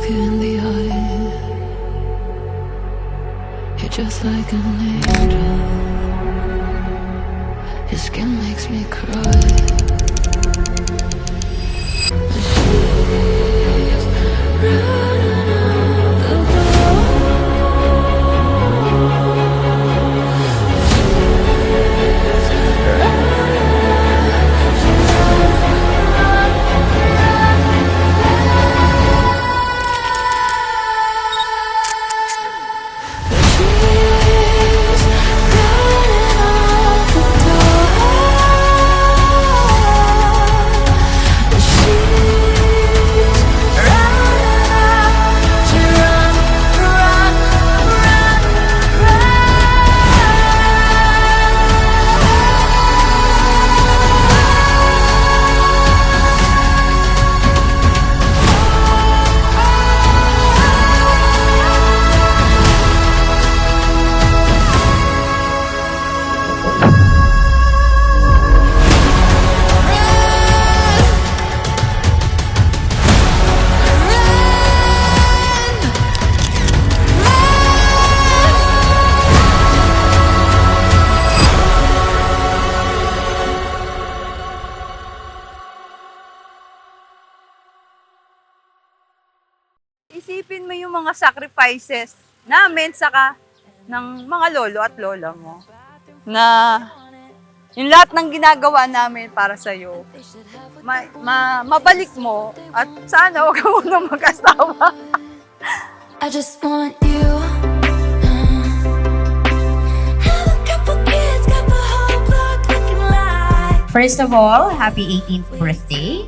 you in the eye. You're just like an angel. Your skin makes me cry. The sheets running out the door. Isipin mo yung mga sacrifices namin saka ng mga lolo at lola mo. Na yung lahat ng ginagawa namin para sa'yo, mabalik mo at sana huwag ka munang mag-asawa. I just want you. Have a couple kids, got the whole block looking like. First of all, happy 18th birthday.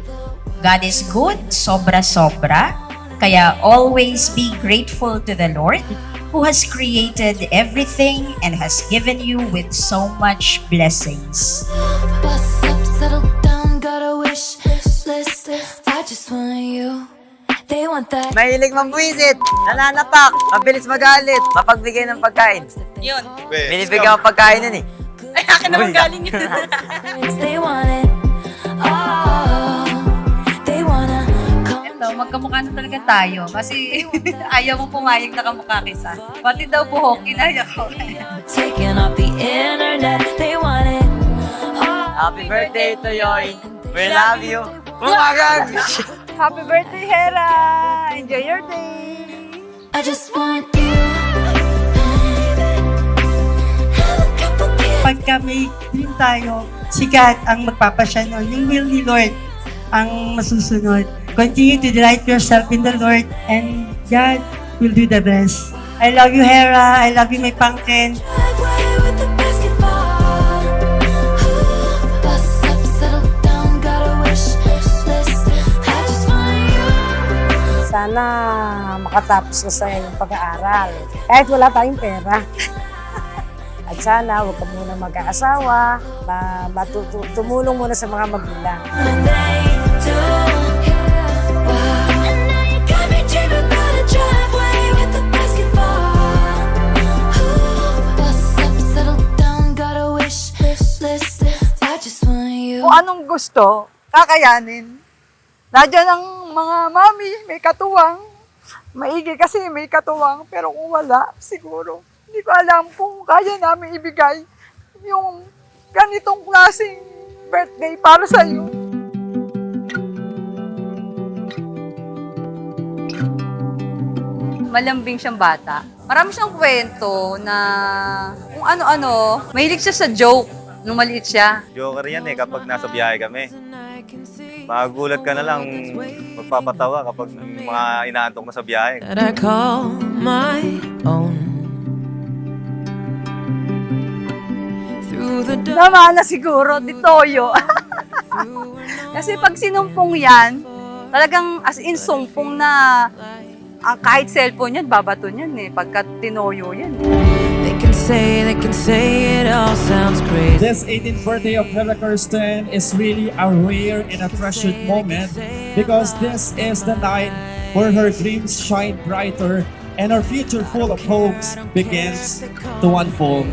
God is good, sobra-sobra. Kaya always be grateful to the Lord who has created everything and has given you with so much blessings. Bust up, settle down, got a wish list. I just want you. They want that. Mahilig mambuisit, nananapak, mabilis magalit, mapagbigay ng pagkain. Yun. Binibigyan ng pagkain nun eh. Ay, akin naman galing yun. They want it. Oh, they wanna come. Ito, magkamukha na talaga tayo kasi ayaw mo pumayag na kamukha kita. Pati daw buhok, inaya ko. Taking off the internet. They want it. Oh, Happy birthday to Yoy. We love you. Bumagang! Happy birthday, Hera! Enjoy your day! I just want you. Have a couple kids. Pagka may dream tayo, sikat ang magpapasya nun. Yung will ni Lord ang masusunod. Continue to delight yourself in the Lord and God will do the best. I love you, Hera. I love you, my pumpkin. Driveway with the basketball. Ooh, bust up, settle down, got a wish list. I just want you. Sana makatapos ka sa iyong pag-aaral. Kahit wala tayong pera. At sana huwag ka muna mag-aasawa, tumulong muna sa mga magulang. And they do. Wow. And now you got me dreaming about a driveway with the basketball. Ooh, bust up, settle down, got a wish list. I just want you. Kung anong gusto, kakayanin. Nandiyan ang mga mami, may katuwang. Maigi kasi may katuwang, pero kung wala, siguro, hindi ko alam kung kaya namin ibigay yung ganitong klaseng birthday para sa iyo. Malambing siyang bata. Marami siyang kwento na kung ano-ano, mahilig siya sa joke nung maliit siya. Joker yan eh kapag nasa biyahe kami. Magulat ka na lang, magpapatawa kapag mga inaantok mo sa biyahe. That I call my own. Through the dark, Naman na siguro, di Toyo. Kasi pag sinumpong yan, talagang as in sumpong na ang kahit cellphone yan, babaton yan eh. Pagka tinoyo yan. they can say it all sounds crazy. This 18th birthday of Hera Kirsten is really a rare and a treasured moment because this is the night where her dreams shine brighter and her future full of hopes begins to unfold.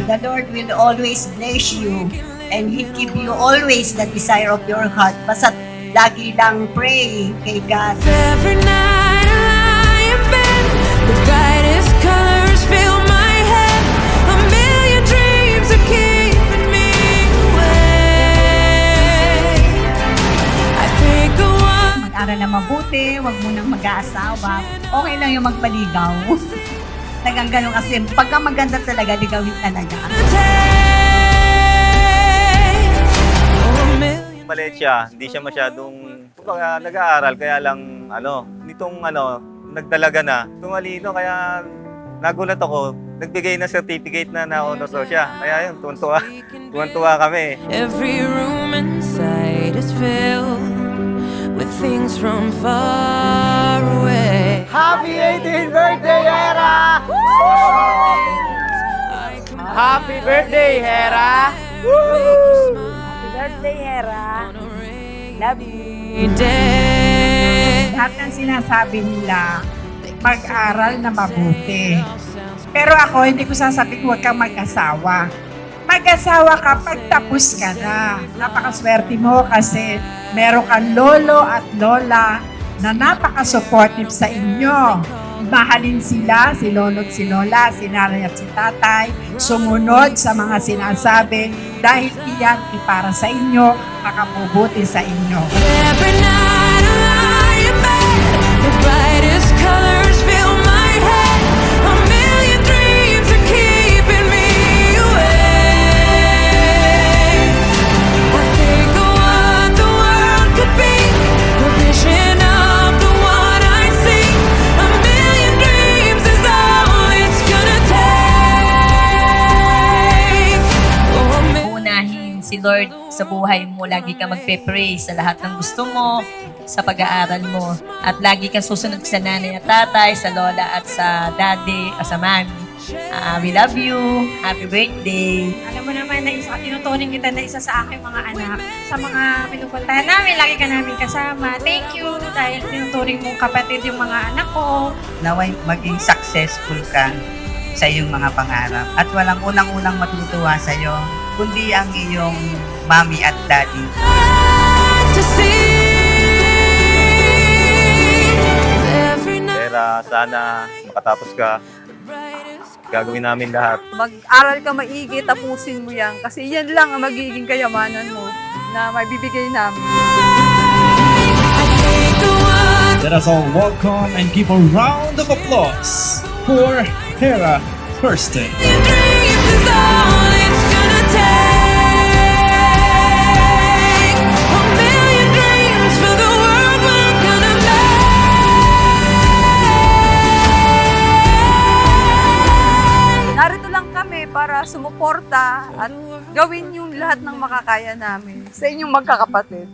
The Lord will always bless you and He give you always the desire of your heart. Basta lagi lang pray kay God. Every night I lie in bed, the brightest colors fill my head. A million dreams are keeping me awake. I think of what Mag-aral na mabuti, wag mo nang mag-aasawa. Okay lang yung magpaligaw. Tagang ganun kasi, pagka maganda talaga, ligawin talaga. Maliit siya, hindi siya masyadong nag-aaral, kaya lang nitong nagdalaga na, tumalino, kaya nagulat ako, nagbigay na certificate na honor daw siya. Kaya yun, tuwan-tuwa kami. Every room inside is filled with things from far away. Happy 18th birthday, Hera! Happy birthday, Hera! Happy birthday, Hera. Love you. Day. Lahat ng sinasabi nila, mag-aral na mabuti. Pero ako, hindi ko sasabihin huwag kang mag-asawa. Mag-asawa ka pag tapos ka na. Napakaswerte mo kasi meron kang lolo at lola na napaka-supportive sa inyo. Mahalin sila, si lolo at si lola, si nanay at si tatay, sumunod sa mga sinasabi dahil iyan ay para sa inyo, makabubuti sa inyo. Every night I lie in bed, the brightest colors fill my head. A million dreams are keeping me awake. I think of what the world could be, a vision of the one I see. A million dreams is all it's gonna take. Oh, a million Unahin si Lord sa buhay mo. Lagi ka magpe-pray sa lahat ng gusto mo, sa pag-aaral mo. At lagi kang susunod sa nanay at tatay, sa lola at sa daddy, at sa mami. We love you. Happy birthday. Alam mo naman na tinuturing kita na isa sa aking mga anak. Sa mga pinupuntahan namin, lagi ka namin kasama. Thank you dahil tinuturing mong kapatid yung mga anak ko. Naway maging successful ka sa iyong mga pangarap. At walang unang-unang matutuwa sa iyo, kundi ang iyong mommy at daddy. to see. Every night Pero sana makatapos ka. Gagawin namin lahat. Mag-aral ka maigi, tapusin mo yan. Kasi yan lang ang magiging kayamanan mo na maibibigay namin. I think of what Let us all welcome and give a round of applause for Hera Kirsten. your dreams is all it's gonna take. A million dreams for the world we're gonna make. Narito lang kami para sumuporta at gawin yung lahat ng makakaya namin sa inyong magkakapatid.